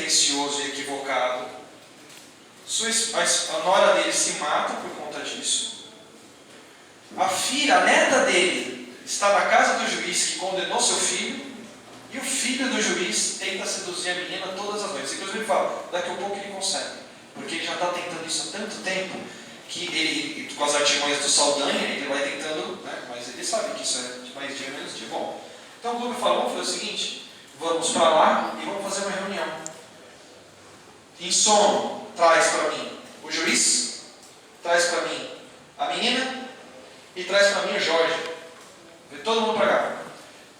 pretensioso e equivocado. A nora dele se mata por conta disso. A neta dele está na casa do juiz que condenou seu filho. E o filho do juiz tenta seduzir a menina todas as noites. Inclusive ele fala, daqui a pouco ele consegue. Porque ele já está tentando isso há tanto tempo, que ele, com as artimanhas do Saldanha, ele vai tentando, né? Mas ele sabe que isso é de mais dia menos dia. Bom, então o Globo falou, vamos fazer o seguinte, vamos para lá e vamos fazer uma reunião. Em sono, traz para mim o juiz, traz para mim a menina e traz para mim o Jorge. Vem todo mundo para cá.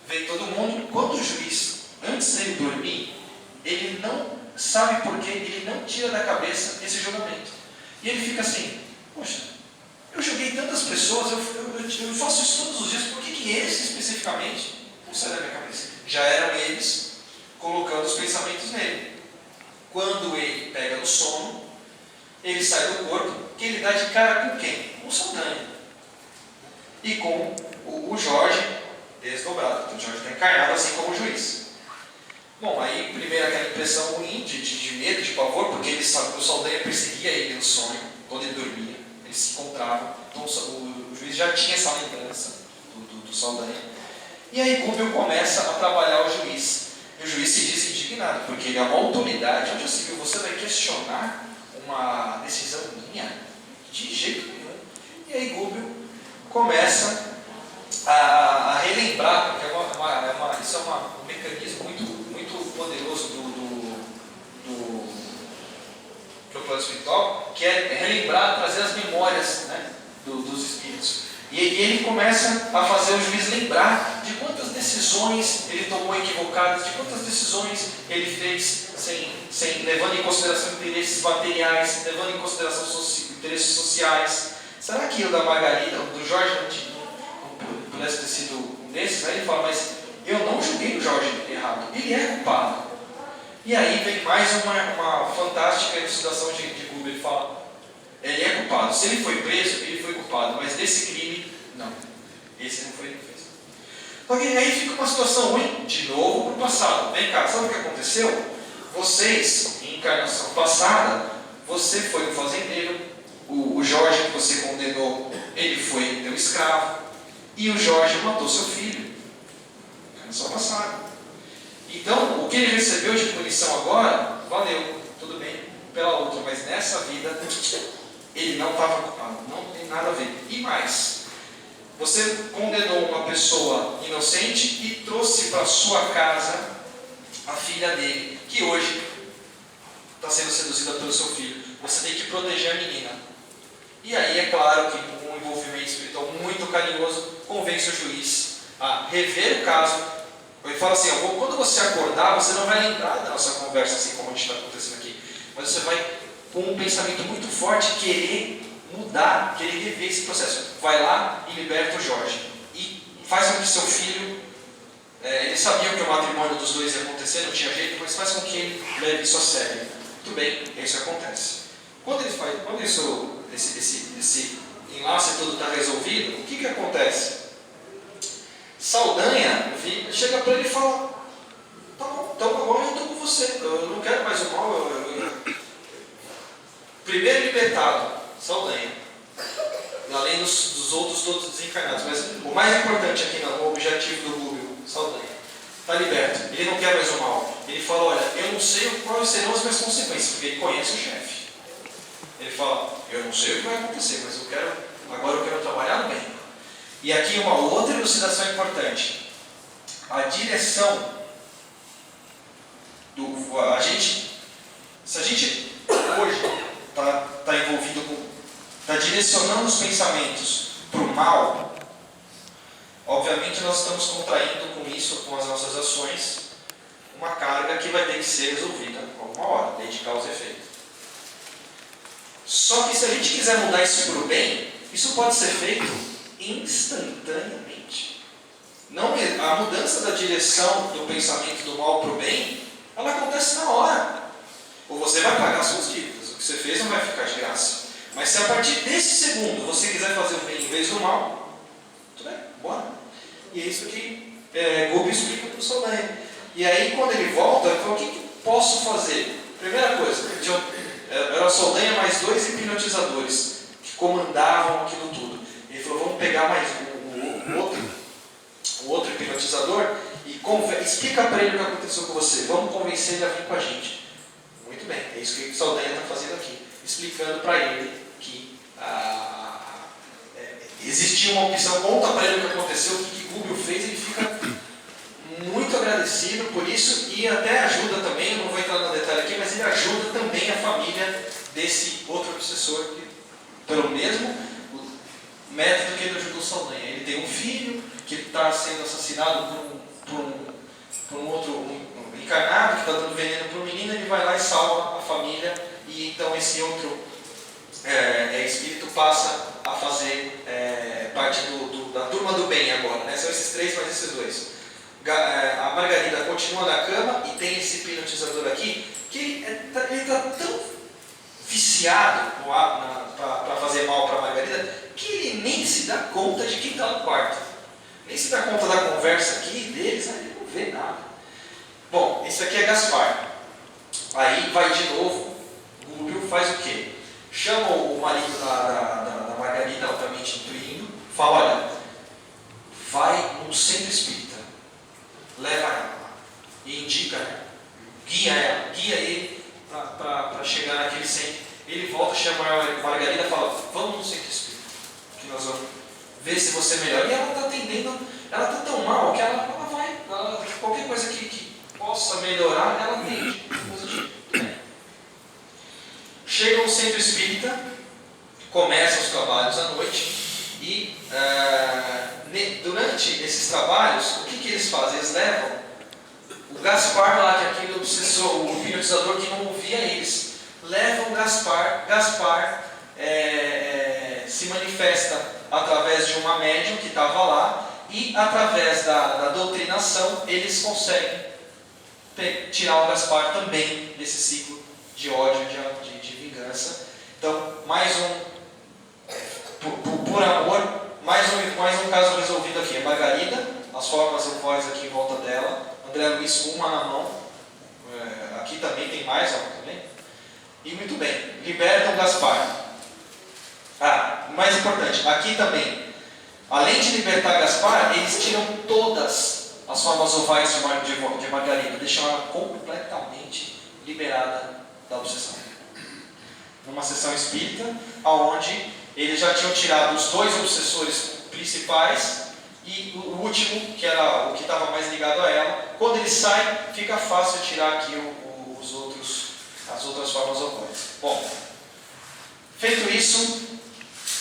Vem todo mundo. Quando o juiz, antes dele dormir, ele não sabe por que ele não tira da cabeça esse julgamento. E ele fica assim, poxa, eu julguei tantas pessoas, eu faço isso todos os dias, por que esse especificamente não sai da minha cabeça? Já eram eles colocando os pensamentos nele. Quando ele pega no sono, ele sai do corpo, que ele dá de cara com quem? Com o Saldanha. E com o Jorge desdobrado. Então o Jorge está encarnado assim como o juiz. Bom, aí primeiro aquela impressão ruim de medo, de pavor, porque ele sabe que o Saldanha perseguia ele no sonho, quando ele dormia, eles se encontravam. Então o juiz já tinha essa lembrança do Saldanha. E aí Gúbio começa a trabalhar o juiz. E o juiz se diz indignado, porque ele é uma autoridade. Onde já se viu, você vai questionar uma decisão minha? De jeito nenhum. E aí Gúbio começa a relembrar, porque isso é um mecanismo muito poderoso do plano espiritual, que é relembrar, trazer as memórias, né, dos espíritos. E ele começa a fazer o juiz lembrar de quantas decisões ele tomou equivocadas, de quantas decisões ele fez sem levando em consideração interesses materiais, levando em consideração interesses sociais. Será que o da Margarida, o do Jorge, não pudesse ter sido um desses? Aí ele fala, mas eu não julguei o Jorge errado, ele é culpado. E aí vem mais uma fantástica elucidação de Gúbio. Ele fala, ele é culpado. Se ele foi preso, ele foi culpado, mas desse crime, não. Esse não foi ele que fez. Então aí fica uma situação ruim, de novo, para o passado. Vem cá, sabe o que aconteceu? Vocês, em encarnação passada, você foi um fazendeiro, o Jorge que você condenou, ele foi teu escravo, e o Jorge matou seu filho. Encarnação passada. Então, o que ele recebeu de punição agora, valeu, tudo bem, pela outra, mas nessa vida, ele não estava culpado, não tem nada a ver. E mais, você condenou uma pessoa inocente e trouxe para sua casa a filha dele, que hoje está sendo seduzida pelo seu filho. Você tem que proteger a menina. E aí, é claro que um envolvimento espiritual muito carinhoso convence o juiz a rever o caso. Ele fala assim, quando você acordar, você não vai lembrar da nossa conversa, assim como a gente está acontecendo aqui, mas você vai, com um pensamento muito forte, querer mudar, querer rever esse processo. Vai lá e liberta o Jorge. E faz com que seu filho, eles sabiam que o matrimônio dos dois ia acontecer, não tinha jeito, mas faz com que ele leve isso a sério. Muito bem, isso acontece. Quando esse enlace todo está resolvido, o que acontece? Saldanha chega para ele e fala, tá bom, então agora eu estou com você, eu não quero mais o mal. Primeiro libertado, Saldanha, além dos outros todos desencarnados, mas o mais importante aqui no objetivo do Gúbio, Saldanha, está liberto, ele não quer mais o mal. Ele fala, olha, eu não sei quais serão as minhas consequências, porque ele conhece o chefe. Ele fala, eu não sei o que vai acontecer, mas agora eu quero trabalhar no bem. E aqui uma outra elucidação importante. A direção se a gente hoje está envolvido está direcionando os pensamentos para o mal, obviamente nós estamos contraindo com isso, com as nossas ações, uma carga que vai ter que ser resolvida alguma hora, lei de causa e efeito. Só que se a gente quiser mudar isso para o bem, isso pode ser feito instantaneamente. Não, a mudança da direção do pensamento do mal para o bem, ela acontece na hora. Ou você vai pagar suas dívidas, o que você fez não vai ficar de graça. Mas se a partir desse segundo você quiser fazer o bem em vez do mal, tudo bem, bora. E é isso que Gúbio explica para o Saldanha. E aí quando ele volta, ele fala, posso fazer? Primeira coisa, era a Saldanha mais 2 hipnotizadores que comandavam aquilo tudo. Ele falou, vamos pegar mais o outro hipnotizador e explica para ele o que aconteceu com você. Vamos convencer ele a vir com a gente. Muito bem, é isso que o Saldanha está fazendo aqui. Explicando para ele que existia uma opção, conta para ele o que aconteceu, o que Google fez, ele fica muito agradecido por isso e até ajuda também, eu não vou entrar no detalhe aqui, mas ele ajuda também a família desse outro obsessor, que, pelo mesmo método que ele ajudou Saldanha. Ele tem um filho que está sendo assassinado por um outro encarnado, que está dando veneno para o menino, ele vai lá e salva a família, e então esse outro espírito passa a fazer parte da turma do bem agora, né? São esses 3 mais esses 2. A Margarida continua na cama e tem esse hipnotizador aqui, que ele está tão viciado para fazer mal para a Margarida, que ele nem se dá conta de quem está no quarto. Nem se dá conta da conversa aqui deles, ele não vê nada. Bom, esse aqui é Gaspar. Aí vai de novo, Gúbio faz o quê? Chama o marido da Margarida, altamente intuindo, fala, olha, vai no centro espírita, leva ela e indica, guia ele para chegar naquele centro. Ele volta, chama a Margarida e fala, vamos no centro espírita, que nós vamos ver se você melhora. E ela está atendendo, ela está tão mal que ela vai, qualquer coisa que possa melhorar, ela atende. Chega no centro espírita, começam os trabalhos à noite e durante esses trabalhos, o que eles fazem? Eles levam o Gaspar lá, que é aquele obsessor, o hipnotizador que não ouvia eles, levam o Gaspar se manifesta através de uma médium que estava lá e através da doutrinação eles conseguem tirar o Gaspar também desse ciclo de ódio, de vingança. Então, mais por amor, mais um caso resolvido aqui. A Margarida, as formas e voz aqui em volta dela, André Luiz uma na mão, aqui também tem mais, também. E muito bem, libertam o Gaspar. Mais importante, aqui também, além de libertar Gaspar, eles tiram todas as formas ovais de Margarida, deixam ela completamente liberada da obsessão. Numa sessão espírita, onde eles já tinham tirado os 2 obsessores principais e o último, que era o que estava mais ligado a ela. Quando ele sai, fica fácil tirar aqui as outras formas ovais. Bom, feito isso,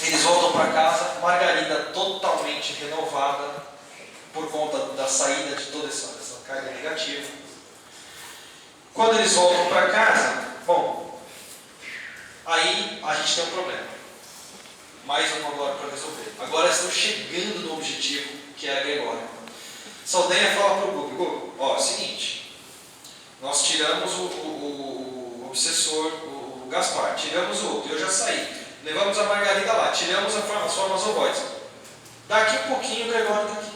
eles voltam para casa, Margarida totalmente renovada por conta da saída de toda essa carga negativa. Quando eles voltam para casa, bom, aí a gente tem um problema. Mais um agora para resolver. Agora estão chegando no objetivo, que é a Gregória. Saldanha fala para o Gúbio, é o seguinte, nós tiramos o obsessor, o Gaspar, tiramos o outro, eu já saí. Levamos a Margarida lá, tiramos as formas ovoides. Daqui um pouquinho o Gregório está aqui.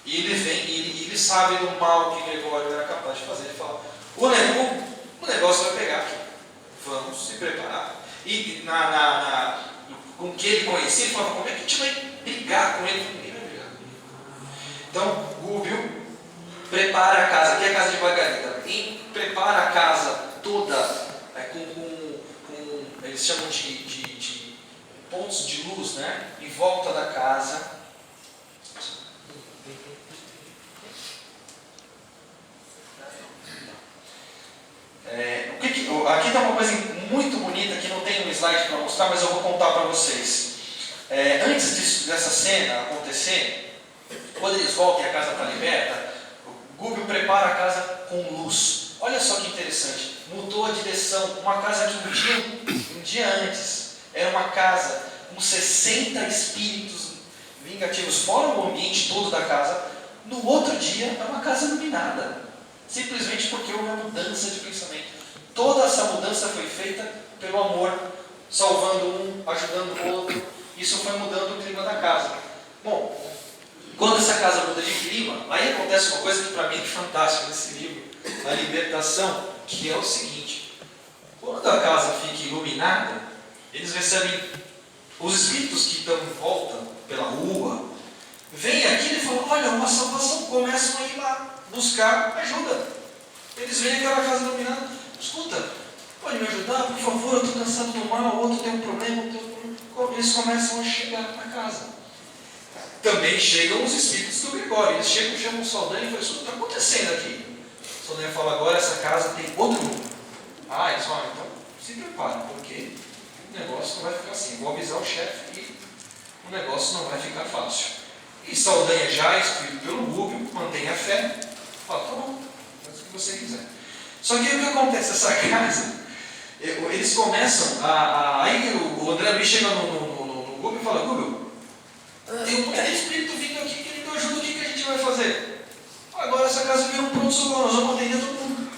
E ele vem, ele sabe do mal que o Gregório era capaz de fazer. Ele fala, o negócio vai pegar aqui. Vamos se preparar. E com o que ele conhecia, ele falava, como é que a gente vai brigar com ele? Ninguém vai brigar comigo. Então, Gúbio prepara a casa, aqui é a casa de Margarida, e prepara a casa toda eles chamam de pontos de luz, né? Em volta da casa. Aqui está uma coisa muito bonita que não tem um slide para mostrar, mas eu vou contar para vocês. Antes dessa cena acontecer, quando eles voltam e a casa está liberta, o Gúbio prepara a casa com luz. Olha só que interessante, mudou a direção. Uma casa que um dia antes era uma casa com 60 espíritos vingativos, fora o ambiente todo da casa, no outro dia é uma casa iluminada, simplesmente porque houve uma mudança de pensamento. Toda essa mudança foi feita pelo amor, salvando um, ajudando o outro. Isso foi mudando o clima da casa. Bom, quando essa casa muda de clima, aí acontece uma coisa que para mim é fantástica nesse livro, a libertação. que é o seguinte: quando a casa fica iluminada, eles recebem os espíritos que estão em volta pela rua, vêm aqui e falam: olha, uma salvação, começam a ir lá buscar ajuda. Eles veem aquela casa iluminada: escuta, pode me ajudar, por favor, eu estou cansado do mal, outro tem um problema, outro tem um problema. Eles começam a chegar na casa. Também chegam os espíritos do Gregório. Eles chegam, chamam o Saldanha e falam: escuta, o que está acontecendo aqui? O Saldanha fala: agora essa casa tem outro número. Ah, eles falam: então se preparem, porque o negócio não vai ficar assim. Vou avisar o chefe e o negócio não vai ficar fácil. E Saldanha, já instruído pelo Rubio, mantém a fé. Fala: tá bom, faz o que você quiser. Só que o que acontece? Essa casa, eles começam aí o André Luiz chega no Rubio e fala: Rubio, tem um espírito vindo aqui querendo ajuda, o que a gente vai fazer? Agora essa casa vira um pronto-socorro, nós vamos atender todo mundo.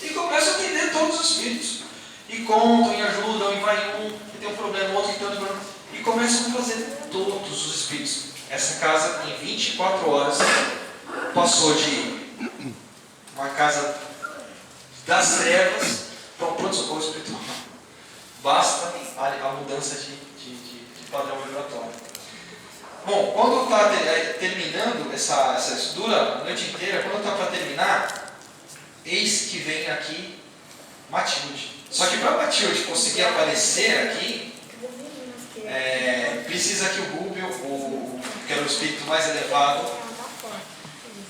E começa a atender todos os espíritos. E contam, e ajudam, e vai um que tem um problema, outro que tem outro problema. E começam a fazer todos os espíritos. Essa casa, em 24 horas, passou de uma casa das trevas para um pronto-socorro espiritual. Basta a mudança de padrão vibratório. Bom, quando está terminando essa dura a noite inteira, quando está para terminar, eis que vem aqui Matilde. Só que para Matilde conseguir aparecer aqui, precisa que o Rubio, que era o espírito mais elevado,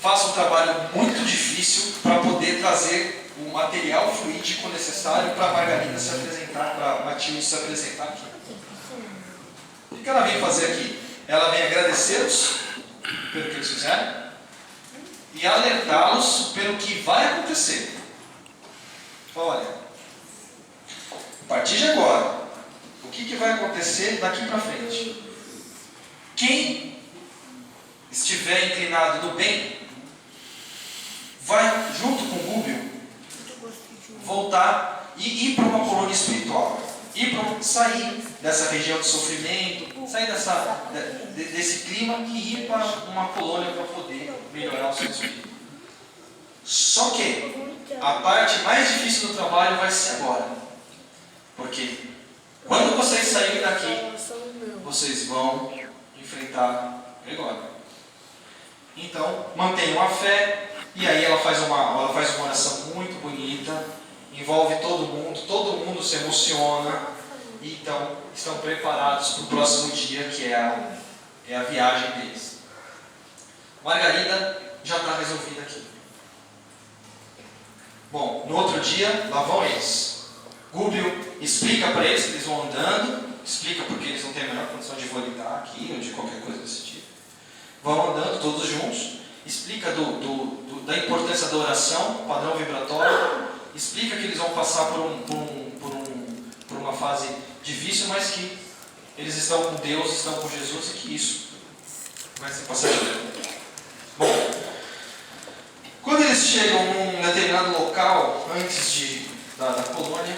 faça um trabalho muito difícil para poder trazer o material fluídico necessário para a Margarida se apresentar, para a Matilde se apresentar aqui. O que ela vem fazer aqui? Ela vem agradecê-los pelo que eles fizeram e alertá-los pelo que vai acontecer. Olha, a partir de agora, o que vai acontecer daqui para frente? Quem estiver inclinado no bem, vai junto com o Rubio voltar e ir para uma colônia espiritual. Sair dessa região de sofrimento, sair desse clima e ir para uma colônia para poder melhorar o seu espírito. Só que a parte mais difícil do trabalho vai ser agora. Porque quando vocês saírem daqui, vocês vão enfrentar Gregório. Então, mantenham a fé. E aí ela faz uma oração muito bonita, envolve todo mundo se emociona, e então estão preparados para o próximo dia, que é a viagem deles. Margarida já está resolvida aqui. Bom, no outro dia, lá vão eles. Rubio explica para eles que eles vão andando, explica porque eles não têm a menor condição de volitar aqui, ou de qualquer coisa desse tipo. Vão andando todos juntos, explica da importância da oração, padrão vibratório, explica que eles vão passar por uma fase difícil, mas que eles estão com Deus, estão com Jesus e que isso vai ser passageiro. Bom, quando eles chegam num determinado local, antes da colônia,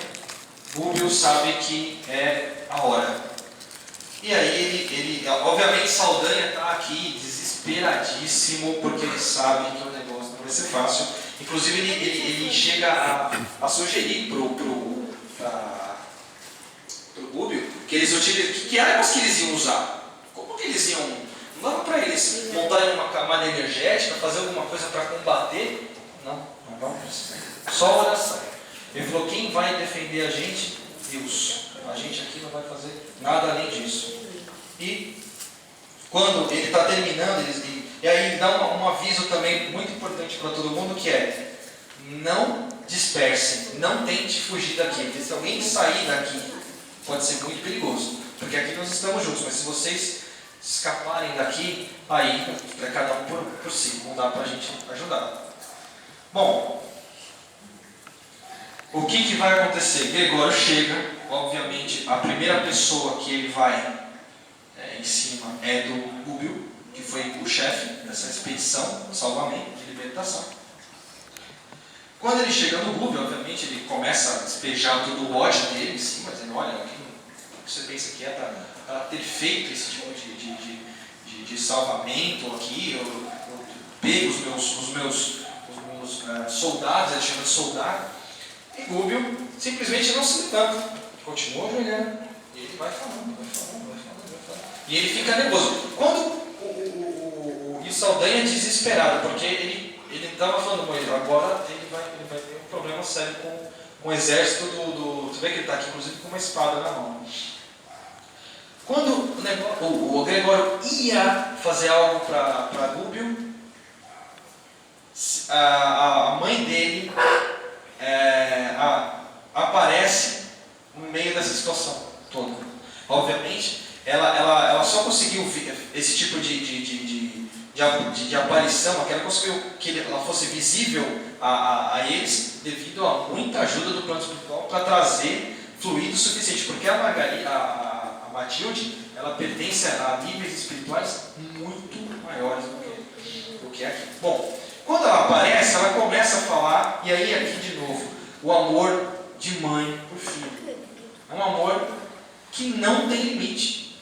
Rubio sabe que é a hora. E aí ele obviamente Saldanha está aqui desesperadíssimo, porque ele sabe que o negócio não vai ser fácil. Inclusive ele chega a sugerir para o Rubio que eles utilizam, que armas que eles iam usar. Como que eles iam? Não dava para eles montarem uma camada energética, fazer alguma coisa para combater? Não vão precisar. Só oração. Ele falou: quem vai defender a gente? Deus. A gente aqui não vai fazer nada além disso. E quando ele está terminando, e aí ele dá um aviso também muito importante para todo mundo, que é: não dispersem, não tente fugir daqui, porque se alguém sair daqui, pode ser muito perigoso, porque aqui nós estamos juntos, mas se vocês escaparem daqui, aí é cada um por si, não dá para a gente ajudar. Bom, o que vai acontecer? Gregório chega, obviamente a primeira pessoa que ele vai em cima é do Rubio, que foi o chefe dessa expedição de salvamento, de libertação. Quando ele chega no Rubio, obviamente ele começa a despejar todo o ódio dele em cima, dizendo: olha, o que você pensa que é para ter feito esse tipo de salvamento aqui, eu pego os meus soldados, ele chama de soldado, E Gúbio simplesmente não se levanta, continua ajoelhando, e ele vai falando. E ele fica nervoso. Quando o Saldanha é desesperado, porque ele estava falando com ele, agora ele vai ter um problema sério com o exército Você vê que ele está aqui, inclusive, com uma espada na mão. Quando o Gregório ia fazer algo para Gúbio, a mãe dele aparece no meio dessa situação toda. Obviamente, ela só conseguiu esse tipo de aparição, ela conseguiu que ela fosse visível a eles devido a muita ajuda do plano espiritual para trazer fluido suficiente, porque a Matilde, ela pertence a níveis espirituais muito maiores do que aqui. Bom, quando ela aparece, ela começa a falar, e aí aqui de novo, o amor de mãe por filho. É um amor que não tem limite.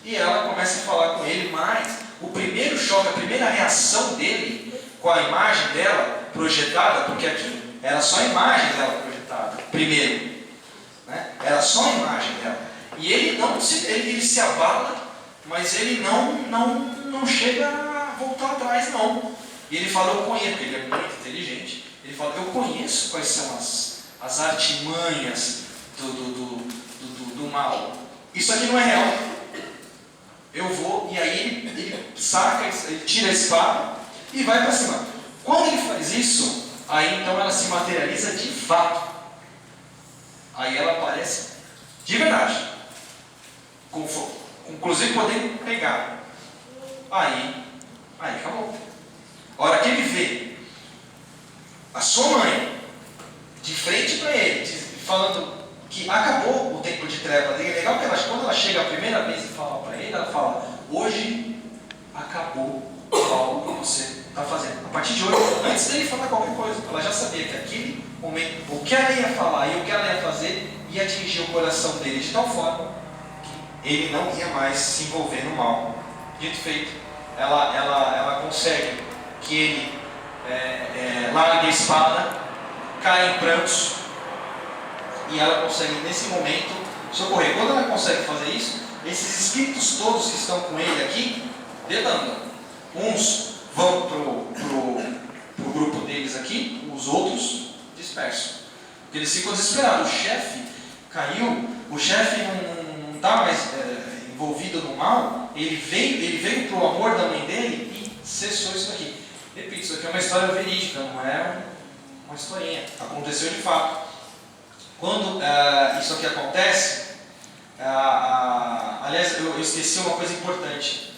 E ela começa a falar com ele, mas o primeiro choque, a primeira reação dele com a imagem dela projetada, porque aqui era só a imagem dela projetada, primeiro, né? Era só a imagem dela. E ele se abala, mas ele não chega a voltar atrás, não. E ele fala, eu conheço, porque ele é muito inteligente, ele fala, eu conheço quais são as artimanhas do mal. Isso aqui não é real. Eu vou, e aí ele saca, ele tira a espada e vai para cima. Quando ele faz isso, aí então ela se materializa de fato. Aí ela aparece de verdade. Inclusive podendo pegar. Aí acabou. A hora que ele vê a sua mãe de frente para ele, falando que acabou o tempo de treva dele, é legal que quando ela chega a primeira vez e fala para ele, ela fala, hoje acabou algo que você está fazendo. A partir de hoje, antes dele falar qualquer coisa, ela já sabia que aquele momento, o que ela ia falar e o que ela ia fazer, ia atingir o coração dele de tal forma que ele não ia mais se envolver no mal. Dito e feito, ela consegue que ele largue a espada, cai em prantos, e ela consegue nesse momento socorrer. Quando ela consegue fazer isso, esses espíritos todos que estão com ele aqui, debandam. Uns vão pro grupo deles aqui, os outros dispersos. Porque eles ficam desesperados. O chefe caiu, o chefe não está mais envolvido no mal, ele veio para o amor da mãe dele e cessou isso aqui. Repito, isso aqui é uma história verídica, não é uma historinha. Aconteceu de fato. Quando isso aqui acontece, aliás, eu esqueci uma coisa importante.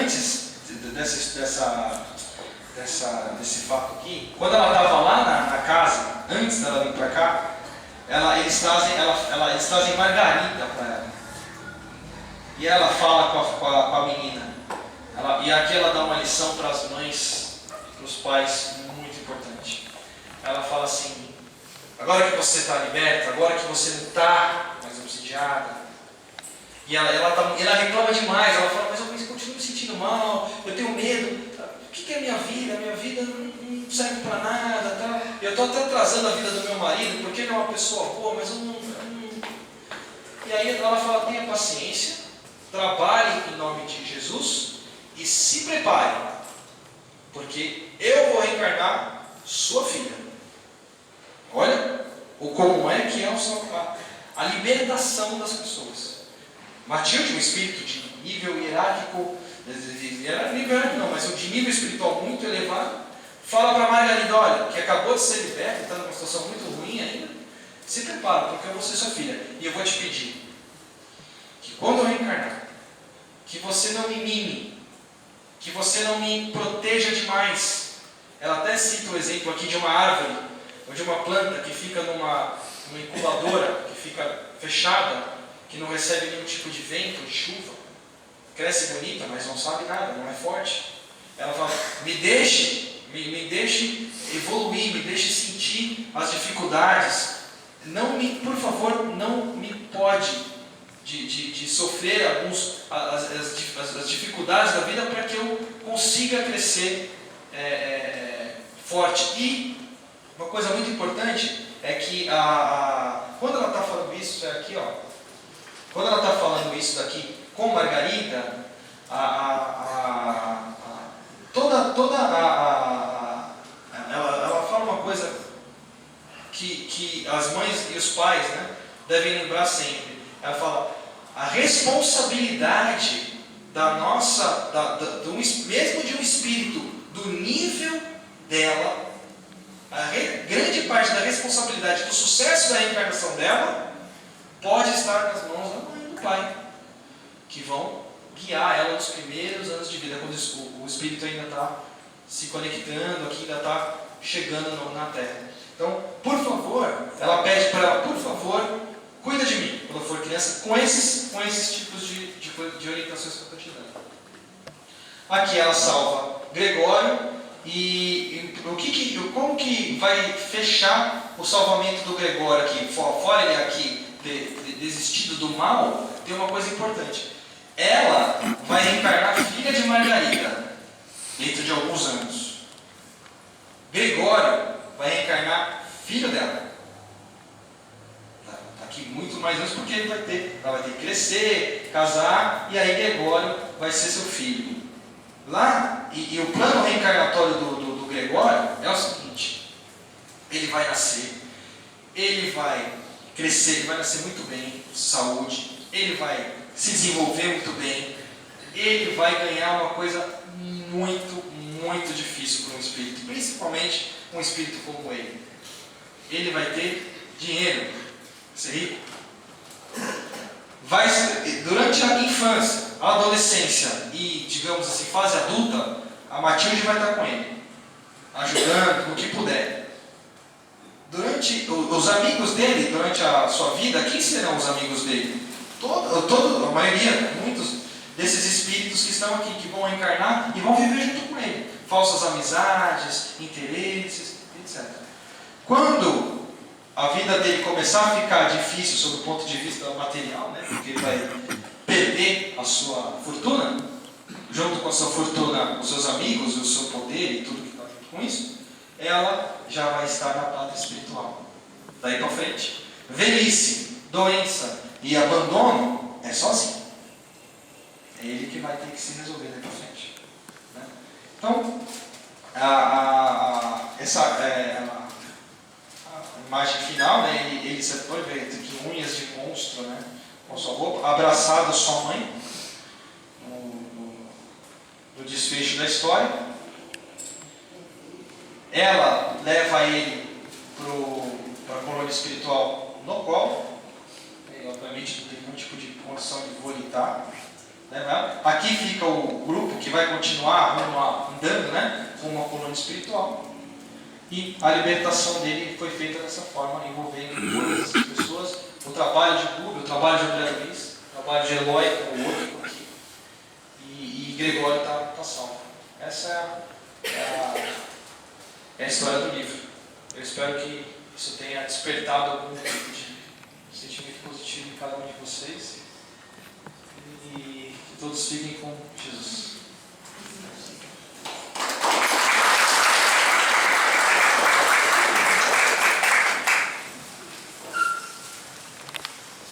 Antes desse fato aqui, quando ela estava lá na casa, antes dela vir para cá, eles trazem margarida para ela. E ela fala com a menina. E aqui ela dá uma lição para as mães, para os pais, muito importante. Ela fala assim, agora que você está liberta, agora que você não está mais obsidiada, e ela reclama demais, ela fala, mas eu continuo me sentindo mal, eu tenho medo, o que é a minha vida? A minha vida não serve para nada, tá? Eu estou até atrasando a vida do meu marido, porque ele é uma pessoa boa, mas eu não... E aí ela fala, tenha paciência, trabalhe em nome de Jesus e se prepare, porque eu vou reencarnar sua filha. Olha como é que é a libertação das pessoas. Matilde, um espírito de nível hierárquico, mas de nível espiritual muito elevado, fala para Margarida, olha, que acabou de ser liberta, está numa situação muito ruim ainda, se prepara, porque eu vou ser sua filha, e eu vou te pedir que quando eu reencarnar, que você não me mime, que você não me proteja demais. Ela até cita o exemplo aqui de uma árvore, ou de uma planta que fica numa incubadora, que fica fechada, que não recebe nenhum tipo de vento, de chuva, cresce bonita, mas não sabe nada, não é forte. Ela fala, me deixe evoluir, me deixe sentir as dificuldades, por favor, não me pode de sofrer as dificuldades da vida para que eu consiga crescer forte. E uma coisa muito importante é que quando ela está falando isso, é aqui, ó. Quando ela está falando isso daqui com Margarida, ela fala uma coisa que as mães e os pais, né, devem lembrar sempre. Ela fala, a responsabilidade da nossa, mesmo de um espírito do nível dela, grande parte da responsabilidade do sucesso da reencarnação dela pode estar nas mãos da mãe e do pai, que vão guiar ela nos primeiros anos de vida, quando o espírito ainda está se conectando aqui, ainda está chegando na Terra. Então, por favor, ela pede para ela, por favor, cuida de mim, quando eu for criança, com esses tipos de orientações que eu estou te dando. Aqui ela salva Gregório, e como que vai fechar o salvamento do Gregório aqui? Fora ele aqui ter desistido do mal, tem uma coisa importante. Ela vai reencarnar filha de Margarida, dentro de alguns anos. Gregório vai reencarnar filho dela. Está aqui muito mais anos, porque ela vai ter que crescer, casar, e aí Gregório vai ser seu filho. Lá, e o plano reencarnatório do Gregório é o seguinte: ele vai nascer, ele vai crescer, ele vai nascer muito bem, saúde, ele vai se desenvolver muito bem, ele vai ganhar uma coisa muito, muito difícil para um espírito, principalmente um espírito como ele. Ele vai ter dinheiro, ser rico. Durante a infância, a adolescência e, digamos assim, fase adulta, a Matilde vai estar com ele, ajudando no que puder. Durante os amigos dele, durante a sua vida, quem serão os amigos dele? A maioria, muitos desses espíritos que estão aqui, que vão encarnar e vão viver junto com ele. Falsas amizades, interesses, etc. Quando a vida dele começar a ficar difícil sob o ponto de vista material, né, porque ele vai perder a sua fortuna, junto com a sua fortuna, os seus amigos, o seu poder e tudo que está junto com isso, ela já vai estar na pátria espiritual. Daí para frente, velhice, doença e abandono é sozinho. É ele que vai ter que se resolver daí para frente. Né? Então, essa imagem final, né, ele sentou, veio aqui unhas de monstro, né, com sua roupa, abraçado a sua mãe, no desfecho da história. Ela leva ele para a colônia espiritual no colo, e, obviamente não tem nenhum tipo de condição de volitar. Aqui fica o grupo que vai continuar andando, né, rumo à colônia espiritual. E a libertação dele foi feita dessa forma, envolvendo todas essas pessoas. O trabalho de Rubem, o trabalho de André Luiz, o trabalho de Eloy, o outro aqui. E Gregório está salvo. Essa é a história do livro. Eu espero que isso tenha despertado algum tipo de sentimento positivo em cada um de vocês. E que todos fiquem com Jesus.